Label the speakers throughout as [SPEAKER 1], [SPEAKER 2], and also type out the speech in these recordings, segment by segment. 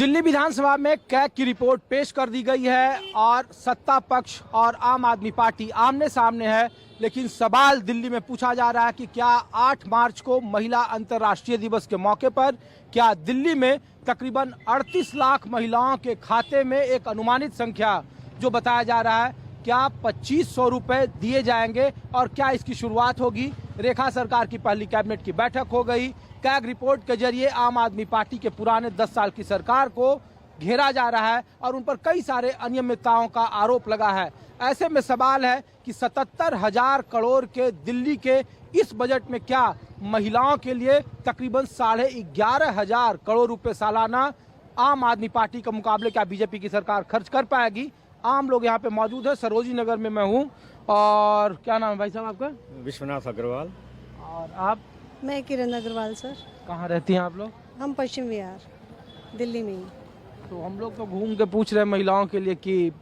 [SPEAKER 1] दिल्ली विधानसभा में कैग की रिपोर्ट पेश कर दी गई है और सत्ता पक्ष और आम आदमी पार्टी आमने सामने है। लेकिन सवाल दिल्ली में पूछा जा रहा है कि क्या 8 मार्च को महिला अंतर्राष्ट्रीय दिवस के मौके पर क्या दिल्ली में तकरीबन 38 लाख महिलाओं के खाते में एक अनुमानित संख्या जो बताया जा रहा है, क्या 2500 रुपए दिए जाएंगे और क्या इसकी शुरुआत होगी। रेखा सरकार की पहली कैबिनेट की बैठक हो गई। कैग रिपोर्ट के जरिए आम आदमी पार्टी के पुराने 10 साल की सरकार को घेरा जा रहा है और उन पर कई सारे अनियमितताओं का आरोप लगा है। ऐसे में सवाल है कि 77,000 करोड़ के दिल्ली के इस बजट में क्या महिलाओं के लिए तकरीबन 11,500 करोड़ रुपए सालाना आम आदमी पार्टी के मुकाबले क्या बीजेपी की सरकार खर्च कर पाएगी। आम लोग यहाँ पे मौजूद है। सरोजी नगर में मैं हूँ। और क्या नाम है भाई साहब आपका?
[SPEAKER 2] विश्वनाथ अग्रवाल।
[SPEAKER 1] और आप?
[SPEAKER 3] मैं किरण अग्रवाल सर।
[SPEAKER 1] कहाँ रहती हैं आप लोग?
[SPEAKER 3] हम पश्चिम विहार दिल्ली में ही।
[SPEAKER 1] तो हम लोग तो घूम के पूछ रहे हैं महिलाओं के लिए कि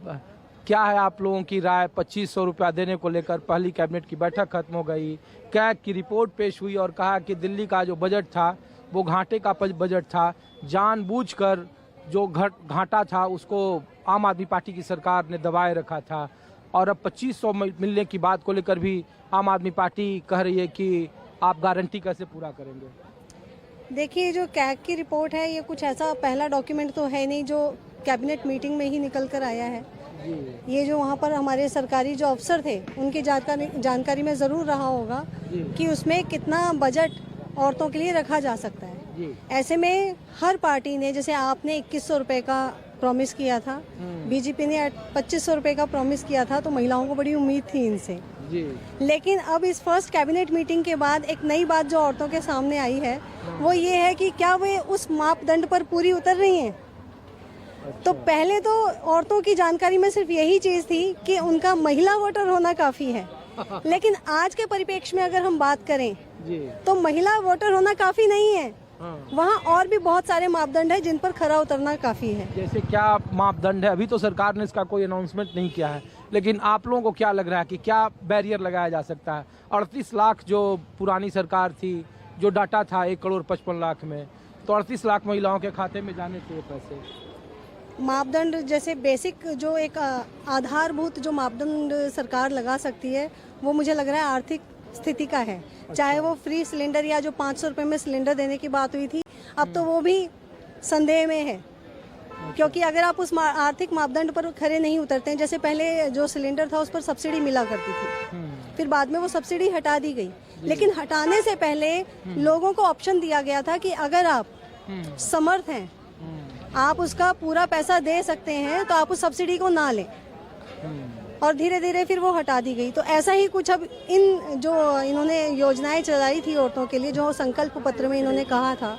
[SPEAKER 1] क्या है आप लोगों की राय। 2500 रुपया देने को लेकर पहली कैबिनेट की बैठक खत्म हो गई, कैग की रिपोर्ट पेश हुई और कहा कि दिल्ली का जो बजट था वो घाटे का बजट था। जानबूझकर जो घाटा था उसको आम आदमी पार्टी की सरकार ने दबाए रखा था और अब 2500 मिलने की बात को लेकर भी आम आदमी पार्टी कह रही है कि आप गारंटी कैसे पूरा करेंगे।
[SPEAKER 3] देखिए, जो कैग की रिपोर्ट है ये कुछ ऐसा पहला डॉक्यूमेंट तो है नहीं जो कैबिनेट मीटिंग में ही निकल कर आया है जी। ये जो वहाँ पर हमारे सरकारी जो अफसर थे उनकी जानकारी में ज़रूर रहा होगा कि उसमें कितना बजट औरतों के लिए रखा जा सकता है जी। ऐसे में हर पार्टी ने, जैसे आपने 2100 रुपये का प्रॉमिस किया था, बीजेपी ने 2500 रुपये का प्रॉमिस किया था, तो महिलाओं को बड़ी उम्मीद थी इनसे जी। लेकिन अब इस फर्स्ट कैबिनेट मीटिंग के बाद एक नई बात जो औरतों के सामने आई है वो ये है कि क्या वे उस मापदंड पर पूरी उतर रही हैं। अच्छा। तो पहले तो औरतों की जानकारी में सिर्फ यही चीज थी कि उनका महिला वोटर होना काफी है लेकिन आज के परिप्रेक्ष्य में अगर हम बात करें जी। तो महिला वोटर होना काफी नहीं है। हाँ। वहाँ और भी बहुत सारे मापदंड है जिन पर खरा उतरना काफी है।
[SPEAKER 1] जैसे क्या मापदंड है? अभी तो सरकार ने इसका कोई अनाउंसमेंट नहीं किया है, लेकिन आप लोगों को क्या लग रहा है कि क्या बैरियर लगाया जा सकता है? 38 लाख जो पुरानी सरकार थी, जो डाटा था 1,55,00,000 में, तो 38 लाख महिलाओं के खाते में जाने चाहिए पैसे।
[SPEAKER 3] मापदंड जैसे बेसिक जो एक आधारभूत जो मापदंड सरकार लगा सकती है वो मुझे लग रहा है आर्थिक स्थिति का है। अच्छा। चाहे वो फ्री सिलेंडर या जो 500 रुपये में सिलेंडर देने की बात हुई थी, अब तो वो भी संदेह में है। अच्छा। क्योंकि अगर आप उस आर्थिक मापदंड पर खरे नहीं उतरते हैं, जैसे पहले जो सिलेंडर था उस पर सब्सिडी मिला करती थी, फिर बाद में वो सब्सिडी हटा दी गई, लेकिन हटाने से पहले लोगों को ऑप्शन दिया गया था कि अगर आप समर्थ हैं, आप उसका पूरा पैसा दे सकते हैं, तो आप उस सब्सिडी को ना लें। और धीरे धीरे फिर वो हटा दी गई। तो ऐसा ही कुछ अब इन जो इन्होंने योजनाएं चलाई थी औरतों के लिए, जो संकल्प पत्र में इन्होंने कहा था,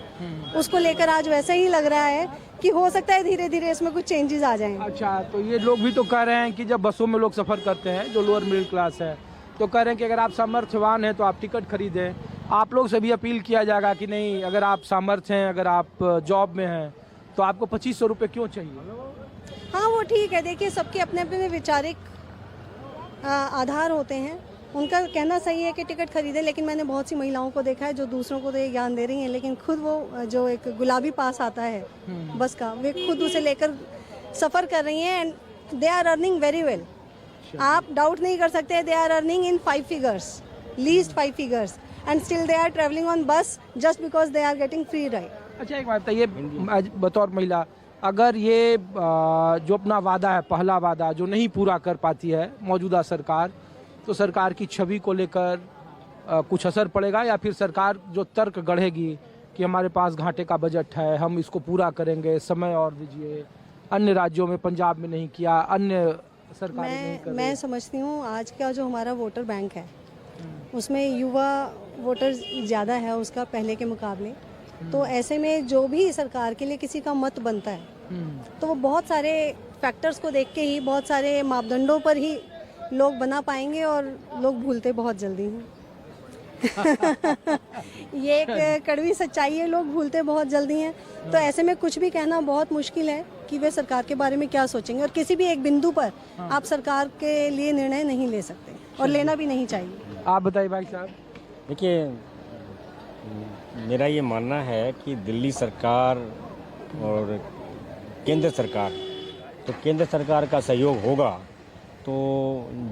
[SPEAKER 3] उसको लेकर आज वैसा ही लग रहा है कि हो सकता है धीरे धीरे इसमें कुछ चेंजेस आ जाएं।
[SPEAKER 1] अच्छा, तो ये लोग भी तो कह रहे हैं कि जब बसों में लोग सफर करते हैं जो लोअर मिडिल क्लास है, तो कह रहे हैं कि अगर आप सामर्थ्यवान हैं तो आप टिकट खरीदें। आप लोग से भी अपील किया जाएगा कि नहीं, अगर आप सामर्थ्य हैं, अगर आप जॉब में हैं, तो आपको 2500 रुपये क्यों चाहिए?
[SPEAKER 3] हाँ, वो ठीक है। देखिए, सबके अपने अपने वैचारिक आधार होते हैं। उनका कहना सही है कि टिकट खरीदें, लेकिन मैंने बहुत सी महिलाओं को देखा है जो दूसरों को तो ये ज्ञान दे रही हैं, लेकिन खुद वो जो एक गुलाबी पास आता है बस का, वे खुद उसे लेकर सफ़र कर रही हैं and they are earning very well. आप डाउट नहीं कर सकते, they are earning in 5 figures, least 5 figures, and still they are travelling on bus just because they are getting free ride.
[SPEAKER 1] अच्छा, एक बात बताइए, बतौर महिला, अगर ये जो अपना वादा है, पहला वादा जो नहीं पूरा कर पाती है मौजूदा सरकार, तो सरकार की छवि को लेकर कुछ असर पड़ेगा, या फिर सरकार जो तर्क गढ़ेगी कि हमारे पास घाटे का बजट है, हम इसको पूरा करेंगे, समय और दीजिए, अन्य राज्यों में, पंजाब में नहीं किया, अन्य सरकार नहीं कर रही।
[SPEAKER 3] मैं समझती हूँ आज का जो हमारा वोटर बैंक है उसमें युवा वोटर ज़्यादा है उसका पहले के मुकाबले। तो ऐसे में जो भी सरकार के लिए किसी का मत बनता है तो वो बहुत सारे फैक्टर्स को देख के ही, बहुत सारे मापदंडों पर ही लोग बना पाएंगे, और लोग भूलते बहुत जल्दी हैं। ये एक कड़वी सच्चाई है, लोग भूलते बहुत जल्दी हैं। तो ऐसे में कुछ भी कहना बहुत मुश्किल है कि वे सरकार के बारे में क्या सोचेंगे, और किसी भी एक बिंदु पर आप सरकार के लिए निर्णय नहीं ले सकते और लेना भी नहीं चाहिए।
[SPEAKER 1] आप बताइए भाई साहब।
[SPEAKER 2] देखिए, मेरा ये मानना है कि दिल्ली सरकार और केंद्र सरकार, तो केंद्र सरकार का सहयोग होगा तो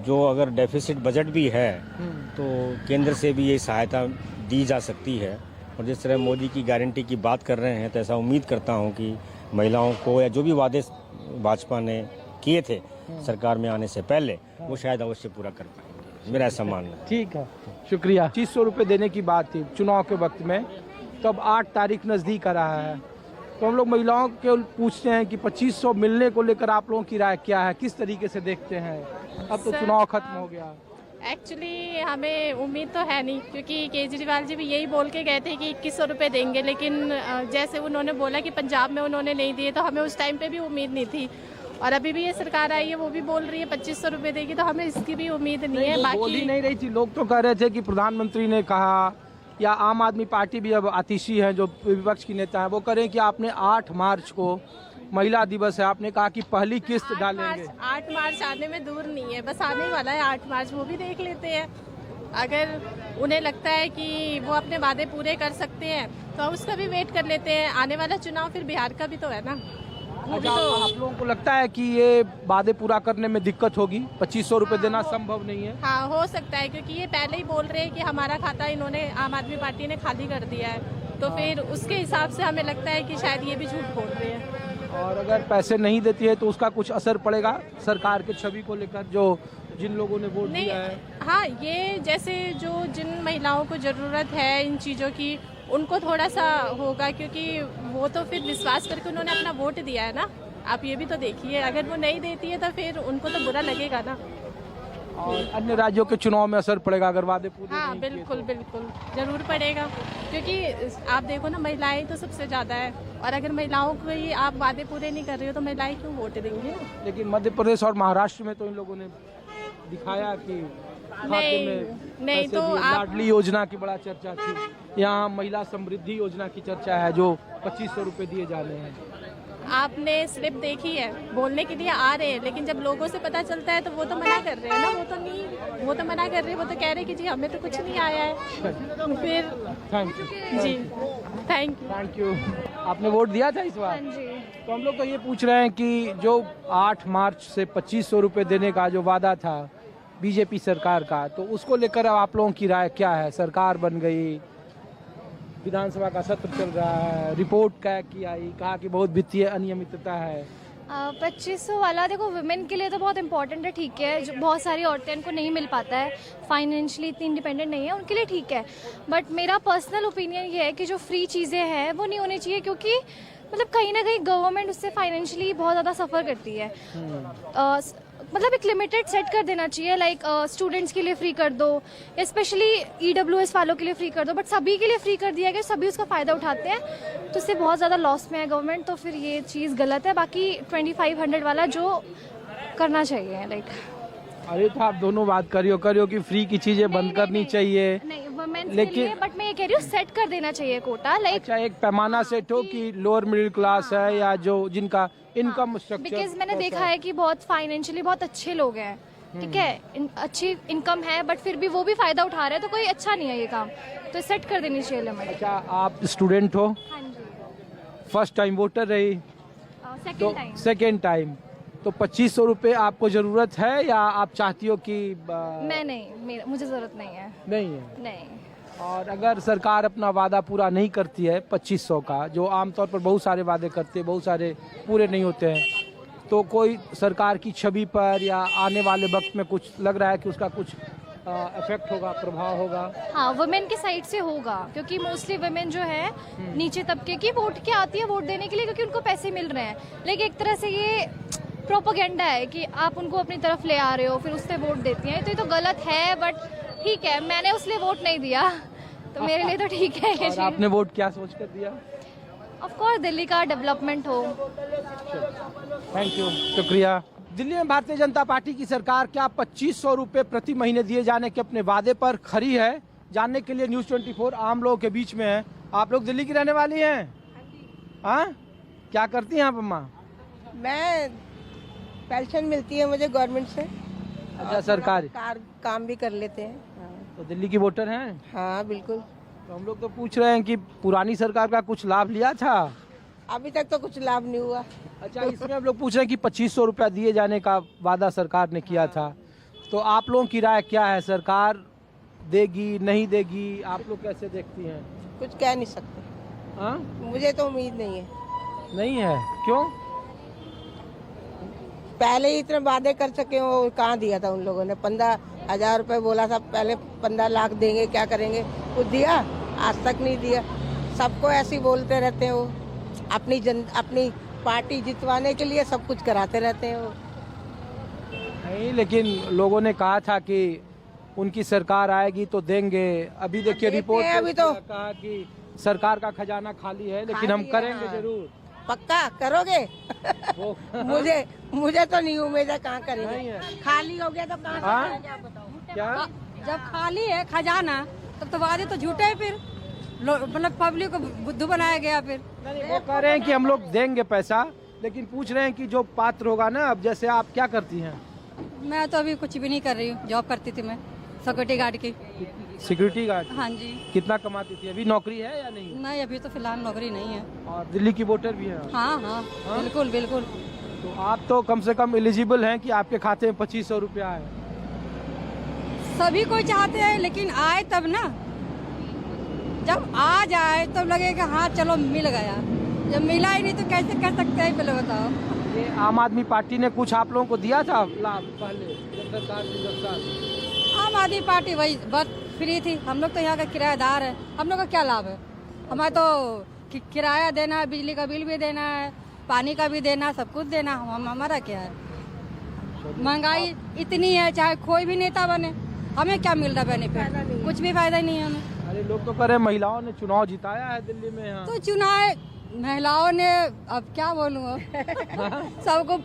[SPEAKER 2] जो अगर डेफिसिट बजट भी है तो केंद्र से भी ये सहायता दी जा सकती है। और जिस तरह मोदी की गारंटी की बात कर रहे हैं तो ऐसा उम्मीद करता हूं कि महिलाओं को या जो भी वादे भाजपा ने किए थे सरकार में आने से पहले वो शायद अवश्य पूरा कर पाएंगे, मेरा ऐसा मानना है।
[SPEAKER 1] ठीक है, शुक्रिया। 2500 रुपये देने की बात थी चुनाव के वक्त में, तो अब 8 तारीख नज़दीक आ रहा है, तो हम लोग महिलाओं के पूछते हैं कि 2500 मिलने को लेकर आप लोगों की राय क्या है, किस तरीके से देखते हैं? अब तो चुनाव खत्म हो गया।
[SPEAKER 4] एक्चुअली हमें उम्मीद तो है नहीं, क्योंकि केजरीवाल जी भी यही बोल के गए थे कि 2100 रुपये देंगे, लेकिन जैसे उन्होंने बोला कि पंजाब में उन्होंने नहीं दिए, तो हमें उस टाइम पे भी उम्मीद नहीं थी। और अभी भी ये सरकार आई है, वो भी बोल रही है 2500 रुपये देगी, तो हमें इसकी भी उम्मीद नहीं है।
[SPEAKER 1] बोल ही नहीं रही थी, लोग तो कह रहे थे कि प्रधानमंत्री ने कहा, या आम आदमी पार्टी भी अब आतिशी है जो विपक्ष की नेता है, वो कह रहे हैं कि आपने 8 मार्च को महिला दिवस है, आपने कहा कि पहली किस्त डालेंगे।
[SPEAKER 4] 8 मार्च आने में दूर नहीं है, बस आने वाला है 8 मार्च, वो भी देख लेते हैं। अगर उन्हें लगता है कि वो अपने वादे पूरे कर सकते हैं तो हम उसका भी वेट कर लेते हैं। आने वाला चुनाव फिर बिहार का भी तो है ना।
[SPEAKER 1] अच्छा, आप लोगों को लगता है कि ये वादे पूरा करने में दिक्कत होगी? 2500 रुपये देना संभव नहीं है?
[SPEAKER 4] हाँ, हो सकता है, क्योंकि ये पहले ही बोल रहे हैं कि हमारा खाता इन्होंने, आम आदमी पार्टी ने खाली कर दिया है, तो फिर उसके हिसाब से हमें लगता है कि शायद ये भी झूठ बोल रहे हैं।
[SPEAKER 1] और अगर पैसे नहीं देती है तो उसका कुछ असर पड़ेगा सरकार के छवि को लेकर, जो जिन लोगों ने वोट दिया है?
[SPEAKER 4] हाँ, ये जैसे जो जिन महिलाओं को ज़रूरत है इन चीज़ों की, उनको थोड़ा सा होगा, क्योंकि वो तो फिर विश्वास करके उन्होंने अपना वोट दिया है ना। आप ये भी तो देखिए, अगर वो नहीं देती है तो फिर उनको तो बुरा लगेगा ना।
[SPEAKER 1] और अन्य राज्यों के चुनाव में असर पड़ेगा अगर वादे पूरे
[SPEAKER 4] हाँ,
[SPEAKER 1] नहीं किए
[SPEAKER 4] बिल्कुल
[SPEAKER 1] तो?
[SPEAKER 4] बिल्कुल जरूर पड़ेगा, क्योंकि आप देखो ना, महिलाएं तो सबसे ज़्यादा है, और अगर महिलाओं को ही आप वादे पूरे नहीं कर रहे हो तो महिलाएं क्यों वोट देंगी?
[SPEAKER 1] लेकिन मध्य प्रदेश और महाराष्ट्र में तो इन लोगों ने दिखाया कि खाते में
[SPEAKER 4] नहीं तो
[SPEAKER 1] दिए।
[SPEAKER 4] आप
[SPEAKER 1] लाडली योजना की बड़ा चर्चा थी, यहाँ महिला समृद्धि योजना की चर्चा है जो 2500 रुपये दिए जा रहे हैं।
[SPEAKER 4] आपने स्लिप देखी है, बोलने के लिए आ रहे हैं, लेकिन जब लोगों से पता चलता है तो वो तो मना कर रहे हैं ना। वो तो मना कर रहे हैं, वो तो कह रहे हैं कि जी हमें तो कुछ नहीं आया है। फिर
[SPEAKER 1] थैंक यू
[SPEAKER 4] जी, थैंक यू।
[SPEAKER 1] आपने वोट दिया था इस बार?
[SPEAKER 4] हाँ जी।
[SPEAKER 1] तो हम लोग तो ये पूछ रहे हैं कि जो 8 मार्च से 2500 रुपये देने का जो वादा था बीजेपी सरकार का, तो उसको लेकर आप लोगों की राय क्या है? सरकार बन गई, विधानसभा का सत्र चल रहा है, रिपोर्ट क्या की आई, कहा कि बहुत वित्तीय अनियमितता है।
[SPEAKER 5] 2500 वाला देखो, वुमेन के लिए तो बहुत इंपॉर्टेंट है, ठीक है। जो बहुत सारी औरतें, उनको नहीं मिल पाता है, फाइनेंशियली इतनी इंडिपेंडेंट नहीं है, उनके लिए ठीक है। बट मेरा पर्सनल ओपिनियन ये है कि जो फ्री चीज़ें हैं वो नहीं होनी चाहिए, क्योंकि मतलब कहीं ना कहीं गवर्नमेंट उससे फाइनेंशियली बहुत ज़्यादा सफ़र करती है। मतलब एक लिमिटेड सेट कर देना चाहिए, लाइक स्टूडेंट्स के लिए फ्री कर दो, स्पेशली EWS वालों के लिए फ्री कर दो, बट सभी के लिए फ्री कर दिया गया, सभी उसका फ़ायदा उठाते हैं, तो इससे बहुत ज़्यादा लॉस में है गवर्नमेंट, तो फिर ये चीज़ गलत है। बाकी 2500 वाला जो करना चाहिए, लाइक।
[SPEAKER 1] अरे तो आप दोनों बात करियो कि फ्री की चीजें बंद करनी चाहिए,
[SPEAKER 5] नहीं वुमेन्स
[SPEAKER 1] लेकिन-
[SPEAKER 5] के लिए, बट मैं ये कह रही हूँ सेट कर देना चाहिए कोटा, लाइक।
[SPEAKER 1] अच्छा, एक पैमाना सेट हो कि लोअर मिडिल क्लास है या जो जिनका इनकम स्ट्रक्चर।
[SPEAKER 5] बिकॉज मैंने देखा है कि बहुत फाइनेंशियली बहुत अच्छे लोग हैं, ठीक है, अच्छी इनकम है, बट फिर भी वो भी फायदा उठा रहे हैं, तो कोई अच्छा नहीं है ये काम, तो सेट कर देनी चाहिए लिमिट।
[SPEAKER 1] अच्छा, आप स्टूडेंट हो,
[SPEAKER 5] हाँ जी,
[SPEAKER 1] फर्स्ट टाइम वोटर रही, तो
[SPEAKER 5] सेकंड टाइम।
[SPEAKER 1] सेकेंड टाइम, तो 2500 रुपये आपको जरूरत है या आप चाहती हो कि
[SPEAKER 5] मैं नहीं, मुझे जरूरत नहीं है।
[SPEAKER 1] नहीं है?
[SPEAKER 5] नहीं।
[SPEAKER 1] और अगर सरकार अपना वादा पूरा नहीं करती है 2500 का, जो आमतौर पर बहुत सारे वादे करते हैं, बहुत सारे पूरे नहीं होते हैं, तो कोई सरकार की छवि पर या आने वाले वक्त में कुछ लग रहा है कि उसका कुछ इफेक्ट होगा, प्रभाव होगा?
[SPEAKER 5] हाँ, वुमेन के साइड से होगा, क्योंकि मोस्टली वुमेन जो है नीचे तबके की वोट के आती है वोट देने के लिए, क्योंकि उनको पैसे मिल रहे हैं। लेकिन एक तरह से ये प्रोपेगेंडा है कि आप उनको अपनी तरफ ले आ रहे हो, फिर उससे वोट देती हैं, तो ये तो गलत है। बट ठीक है, मैंने उसलिए वोट नहीं दिया, तो मेरे लिए तो ठीक है ये
[SPEAKER 1] और आपने वोट क्या सोच कर दिया?
[SPEAKER 5] ऑफ कोर्स दिल्ली का डेवलपमेंट हो।
[SPEAKER 1] थैंक यू, शुक्रिया। दिल्ली में भारतीय जनता पार्टी की सरकार क्या 2500 रुपये प्रति महीने दिए जाने के अपने वादे पर खरी है? जानने के लिए न्यूज़ 24 आम लोगों के बीच में है। आप लोग दिल्ली की रहने वाली हैं? हाँ, क्या करती हैं आप अम्मा?
[SPEAKER 6] मैं पेंशन मिलती है मुझे गवर्नमेंट से।
[SPEAKER 1] अच्छा, सरकारी
[SPEAKER 6] काम भी कर लेते हैं। हाँ,
[SPEAKER 1] तो दिल्ली की वोटर हैं?
[SPEAKER 6] हाँ बिल्कुल।
[SPEAKER 1] तो हम लोग तो पूछ रहे हैं कि पुरानी सरकार का कुछ लाभ लिया था
[SPEAKER 6] अभी तक तो कुछ लाभ नहीं हुआ।
[SPEAKER 1] अच्छा, इसमें हम लोग पूछ रहे हैं कि 2500 रुपया दिए जाने का वादा सरकार ने किया था, तो आप लोगों की राय क्या है? सरकार देगी नहीं देगी, आप लोग कैसे देखती हैं?
[SPEAKER 6] कुछ कह नहीं सकते।
[SPEAKER 1] हाँ,
[SPEAKER 6] मुझे तो उम्मीद नहीं है।
[SPEAKER 1] नहीं है, क्यों?
[SPEAKER 6] पहले ही इतने वादे कर सके, वो कहाँ दिया था उन लोगों ने? 15,000 रुपए बोला था पहले, 15 लाख देंगे, क्या करेंगे? कुछ दिया? आज तक नहीं दिया। सबको ऐसे ही बोलते रहते हैं, वो अपनी पार्टी जितवाने के लिए सब कुछ कराते रहते हैं वो।
[SPEAKER 1] नहीं, लेकिन लोगों ने कहा था कि उनकी सरकार आएगी तो देंगे। अभी देखिए रिपोर्ट
[SPEAKER 6] हैं अभी तो।
[SPEAKER 1] कहा कि सरकार का खजाना खाली है, लेकिन हम करेंगे जरूर।
[SPEAKER 6] पक्का करोगे?
[SPEAKER 1] वो
[SPEAKER 6] मुझे तो नहीं उम्मीद है, कहाँ
[SPEAKER 1] नहीं
[SPEAKER 6] करेंगे?
[SPEAKER 1] है।
[SPEAKER 6] खाली हो गया तो कहाँ
[SPEAKER 1] हाँ?
[SPEAKER 6] से करेंगे, आप बताओ।
[SPEAKER 1] क्या?
[SPEAKER 7] जब खाली है खजाना तब तो वादे तो झूठे हैं, फिर मतलब पब्लिक को बुद्धू बनाया गया फिर।
[SPEAKER 1] नहीं, वो कह रहे हैं कि हम लोग देंगे पैसा, लेकिन पूछ रहे हैं कि जो पात्र होगा ना, अब जैसे आप क्या करती हैं?
[SPEAKER 7] मैं तो अभी कुछ भी नहीं कर रही हूँ, जॉब करती थी मैं सिक्योरिटी गार्ड की।
[SPEAKER 1] Security guard?
[SPEAKER 7] हाँ जी।
[SPEAKER 1] कितना कमाती थी? अभी नौकरी है या नहीं?
[SPEAKER 7] नहीं, अभी तो फिलहाल नौकरी नहीं है।
[SPEAKER 1] और दिल्ली की वोटर भी है?
[SPEAKER 7] हाँ हाँ, बिल्कुल बिल्कुल।
[SPEAKER 1] तो आप तो कम से कम एलिजिबल हैं कि आपके खाते में 2500 रुपया है।
[SPEAKER 7] सभी कोई चाहते हैं, लेकिन आए तब ना, जब आ जाए तब लगे कि हाँ चलो मिल गया। जब मिला ही नहीं तो कैसे कह सकते हैं, पहले बताओ।
[SPEAKER 1] ये आम आदमी पार्टी ने कुछ आप लोगों को दिया था लाभ पहले जब सरकार थी, जब साल?
[SPEAKER 7] आम आदमी पार्टी वही बस फ्री थी। हम लोग तो यहाँ का किराएदार है, हम लोग का क्या लाभ है? हमारे तो किराया देना है, बिजली का बिल भी देना है, पानी का भी देना, सब कुछ देना। हमारा क्या है? महंगाई इतनी है, चाहे कोई भी नेता बने, हमें क्या मिल रहा बेनिफिट? कुछ भी फायदा नहीं है हमें।
[SPEAKER 1] अरे लोग तो कह रहे हैं महिलाओं ने चुनाव जिताया है दिल्ली में यहाँ।
[SPEAKER 7] तो चुनाव महिलाओं ने, अब क्या बोलूँ, सबको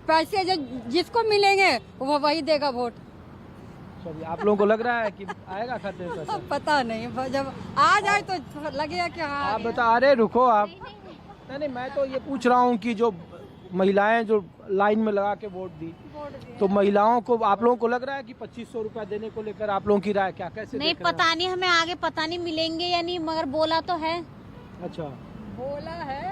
[SPEAKER 7] पैसे जो जिसको मिलेंगे वो वही देगा वोट।
[SPEAKER 1] चलिए, आप लोगों को लग रहा है कि आएगा खाते में पैसा?
[SPEAKER 7] अब पता नहीं, जब आ जाए तो लगेगा कि हाँ।
[SPEAKER 1] आप बता, अरे रुको आप। नहीं, मैं तो ये पूछ रहा हूँ कि जो महिलाएं जो लाइन में लगा के वोट दी, तो महिलाओं को, आप लोगों को लग रहा है कि 2500 रुपया देने को लेकर आप लोगों की राय क्या, कैसे
[SPEAKER 8] नहीं
[SPEAKER 1] देख रहे हैं?
[SPEAKER 8] पता नहीं, हमें आगे पता नहीं मिलेंगे या नहीं, मगर बोला तो है।
[SPEAKER 1] अच्छा,
[SPEAKER 7] बोला है।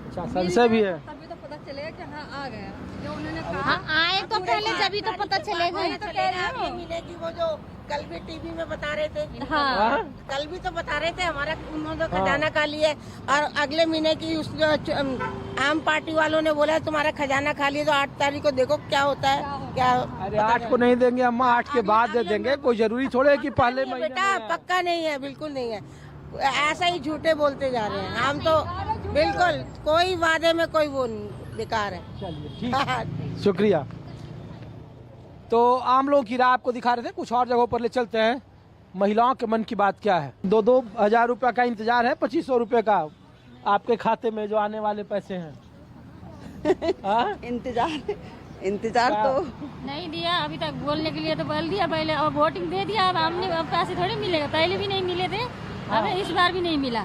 [SPEAKER 1] अच्छा, संशय भी है।
[SPEAKER 7] तभी तो पता चलेगा कि हाँ आ गया, जो उन्होंने कहा।
[SPEAKER 8] हाँ, आए तो पहले जभी तो पता चलेगा।
[SPEAKER 7] तो कह रही हूँ।
[SPEAKER 6] मिलेगी, वो जो कल भी टीवी में बता रहे थे।
[SPEAKER 8] हाँ,
[SPEAKER 6] कल भी तो बता रहे थे हमारा उन्होंने खजाना खाली है, और अगले महीने की उस जो आम पार्टी वालों ने बोला है तुम्हारा खजाना खाली है, तो 8 तारीख को देखो क्या होता है। क्या?
[SPEAKER 1] अरे 8 को नहीं देंगे अम्मा, 8 के बाद दे देंगे। कोई जरूरी थोड़े है कि पहले महीने
[SPEAKER 6] बेटा
[SPEAKER 1] में।
[SPEAKER 6] पक्का नहीं है, बिल्कुल नहीं है। ऐसा ही झूठे बोलते जा रहे हैं। हम तो बिल्कुल कोई वादे में कोई वो नहीं, बेकार है।
[SPEAKER 1] चलिए, ठीक है, शुक्रिया। तो आम लोगों की राय आपको दिखा रहे थे, कुछ और जगहों पर ले चलते हैं। महिलाओं के मन की बात क्या है? 2-2 रुपया का इंतजार है, 2500 रुपये का आपके खाते में जो आने वाले पैसे हैं। हाँ?
[SPEAKER 9] इंतजार तो
[SPEAKER 4] नहीं दिया अभी तक, बोलने के लिए तो बोल दिया पहले, और वोटिंग दे दिया। अब हमने, अब पैसे थोड़े मिलेगा, पहले भी नहीं मिले थे, हमें इस बार भी नहीं मिला।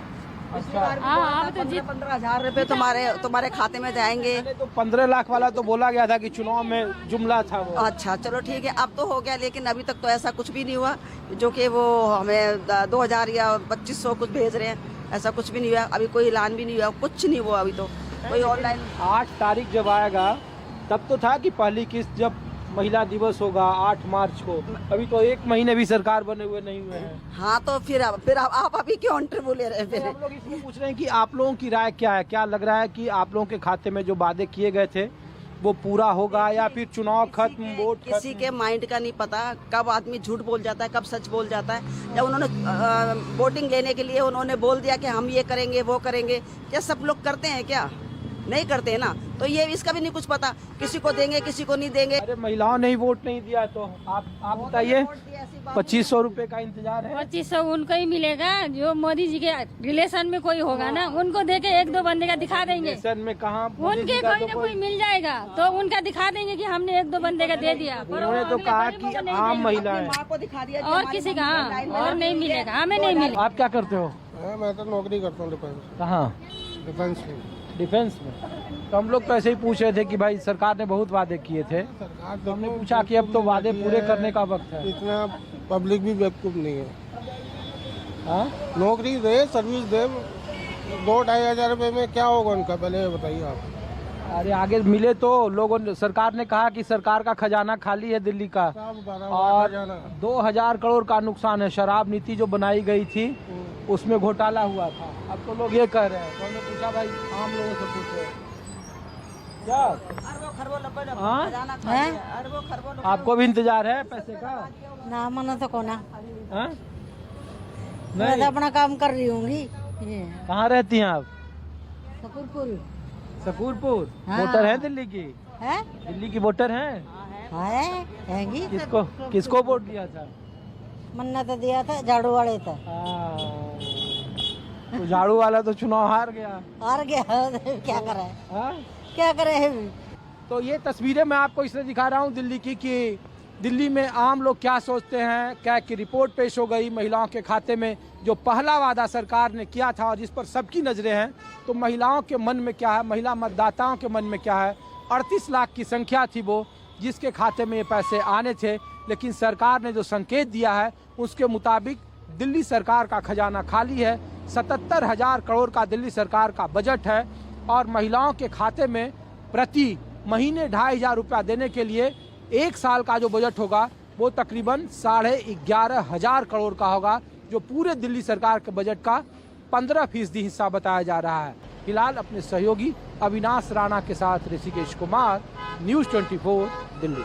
[SPEAKER 4] हाँ, अब तो
[SPEAKER 9] 15,000 रुपए तुम्हारे खाते में जाएंगे।
[SPEAKER 1] पहले तो 15 लाख वाला तो बोला गया था कि चुनाव में जुमला था वो।
[SPEAKER 9] अच्छा चलो ठीक है, अब तो हो गया, लेकिन अभी तक तो ऐसा कुछ भी नहीं हुआ जो कि वो हमें 2,000 या 2,500 कुछ भेज रहे हैं। ऐसा कुछ भी नहीं हुआ, अभी कोई ऐलान भी नहीं हुआ, कुछ नहीं हुआ अभी तो। कोई ऑनलाइन
[SPEAKER 1] 8 तारीख जब आएगा तब तो था कि पहली किस्त जब महिला दिवस होगा 8 मार्च को। अभी तो 1 महीने भी सरकार बने हुए नहीं हुए हैं।
[SPEAKER 9] हाँ, तो फिर आप अभी क्यों अंटर बोले रहे?
[SPEAKER 1] तो हम लोग इसमें पूछ रहे हैं कि आप लोगों की राय क्या है? क्या लग रहा है कि आप लोगों के खाते में जो वादे किए गए थे वो पूरा होगा, या फिर चुनाव खत्म, वोट खत्म?
[SPEAKER 9] किसी के माइंड का नहीं पता, कब आदमी झूठ बोल जाता है, कब सच बोल जाता है। जब उन्होंने वोटिंग लेने के लिए उन्होंने बोल दिया कि हम ये करेंगे वो करेंगे, क्या सब लोग करते हैं? क्या नहीं करते हैं ना। तो ये इसका भी नहीं कुछ पता, किसी को देंगे किसी को नहीं देंगे।
[SPEAKER 1] अरे महिलाओं ने ही वोट नहीं दिया, तो आप बताइए। 2500 रुपए का इंतजार है।
[SPEAKER 4] 2500 उनको ही मिलेगा जो मोदी जी के रिलेशन में कोई होगा ना, उनको देके 1-2 बंदे का दिखा देंगे।
[SPEAKER 1] रिलेशन में कहाँ?
[SPEAKER 4] उनके कोई ना कोई मिल जाएगा तो उनका दिखा देंगे कि हमने 1-2 बंदे का दे दिया। पर
[SPEAKER 1] उन्होंने तो कहा कि आम महिला है।
[SPEAKER 9] माँ को दिखा दिया
[SPEAKER 4] और किसी का, और नहीं मिलेगा, हमें नहीं मिलेगा।
[SPEAKER 1] आप क्या करते हो?
[SPEAKER 10] मैं तो नौकरी करता हूँ डिफेंस
[SPEAKER 1] कहाँ?
[SPEAKER 10] में।
[SPEAKER 1] डिफेंस में। तो हम लोग तो ऐसे ही पूछ रहे थे कि भाई सरकार ने बहुत वादे किए थे,
[SPEAKER 10] सरकार
[SPEAKER 1] तो हमने पूछा कि अब तो वादे पूरे करने का वक्त है।
[SPEAKER 10] इतना पब्लिक भी बेवकूफ नहीं है।
[SPEAKER 1] हाँ?
[SPEAKER 10] नौकरी दे, सर्विस दे, 2-2,500 रुपए में क्या होगा उनका, पहले ये बताइए आप।
[SPEAKER 1] अरे आगे मिले तो लोगों ने, सरकार ने कहा कि सरकार का खजाना खाली है दिल्ली का और 2,000 करोड़ का नुकसान है। शराब नीति जो बनाई गई थी उसमें घोटाला हुआ था। अब तो लोग ये कह रहे हैं, तो हमने पूछा भाई आम लोगों से पूछे क्या आपको भी इंतजार है पैसे का?
[SPEAKER 3] ना मना तो कोना,
[SPEAKER 1] हाँ?
[SPEAKER 3] मैं
[SPEAKER 1] नहीं,
[SPEAKER 3] तो अपना काम कर रही हूँगी।
[SPEAKER 1] कहाँ रहती हैं आप?
[SPEAKER 3] शकरपुर
[SPEAKER 1] शकूरपुर।
[SPEAKER 3] हाँ।
[SPEAKER 1] वोटर है दिल्ली की?
[SPEAKER 3] है,
[SPEAKER 1] दिल्ली की वोटर हैं?
[SPEAKER 3] हैगी।
[SPEAKER 1] किसको वोट दिया था?
[SPEAKER 3] मन्ना तो दिया था, झाड़ू वाले था।
[SPEAKER 1] तो झाड़ू वाला तो चुनाव हार गया।
[SPEAKER 3] हार गया, क्या करे,
[SPEAKER 1] हाँ?
[SPEAKER 3] क्या करे।
[SPEAKER 1] तो ये तस्वीरें मैं आपको इसलिए दिखा रहा हूँ दिल्ली की, कि दिल्ली में आम लोग क्या सोचते हैं। कैग की रिपोर्ट पेश हो गई महिलाओं के खाते में, जो पहला वादा सरकार ने किया था और जिस पर सबकी नजरें हैं। तो महिलाओं के मन में क्या है, महिला मतदाताओं के मन में क्या है? 38 लाख की संख्या थी वो जिसके खाते में ये पैसे आने थे, लेकिन सरकार ने जो संकेत दिया है उसके मुताबिक दिल्ली सरकार का खजाना खाली है। 77,000 करोड़ का दिल्ली सरकार का बजट है और महिलाओं के खाते में प्रति महीने 2,500 रुपया देने के लिए 1 साल का जो बजट होगा वो तकरीबन 11,500 करोड़ का होगा, जो पूरे दिल्ली सरकार के बजट का 15% हिस्सा बताया जा रहा है। फिलहाल अपने सहयोगी अविनाश राणा के साथ ऋषिकेश कुमार, न्यूज़ 24 दिल्ली।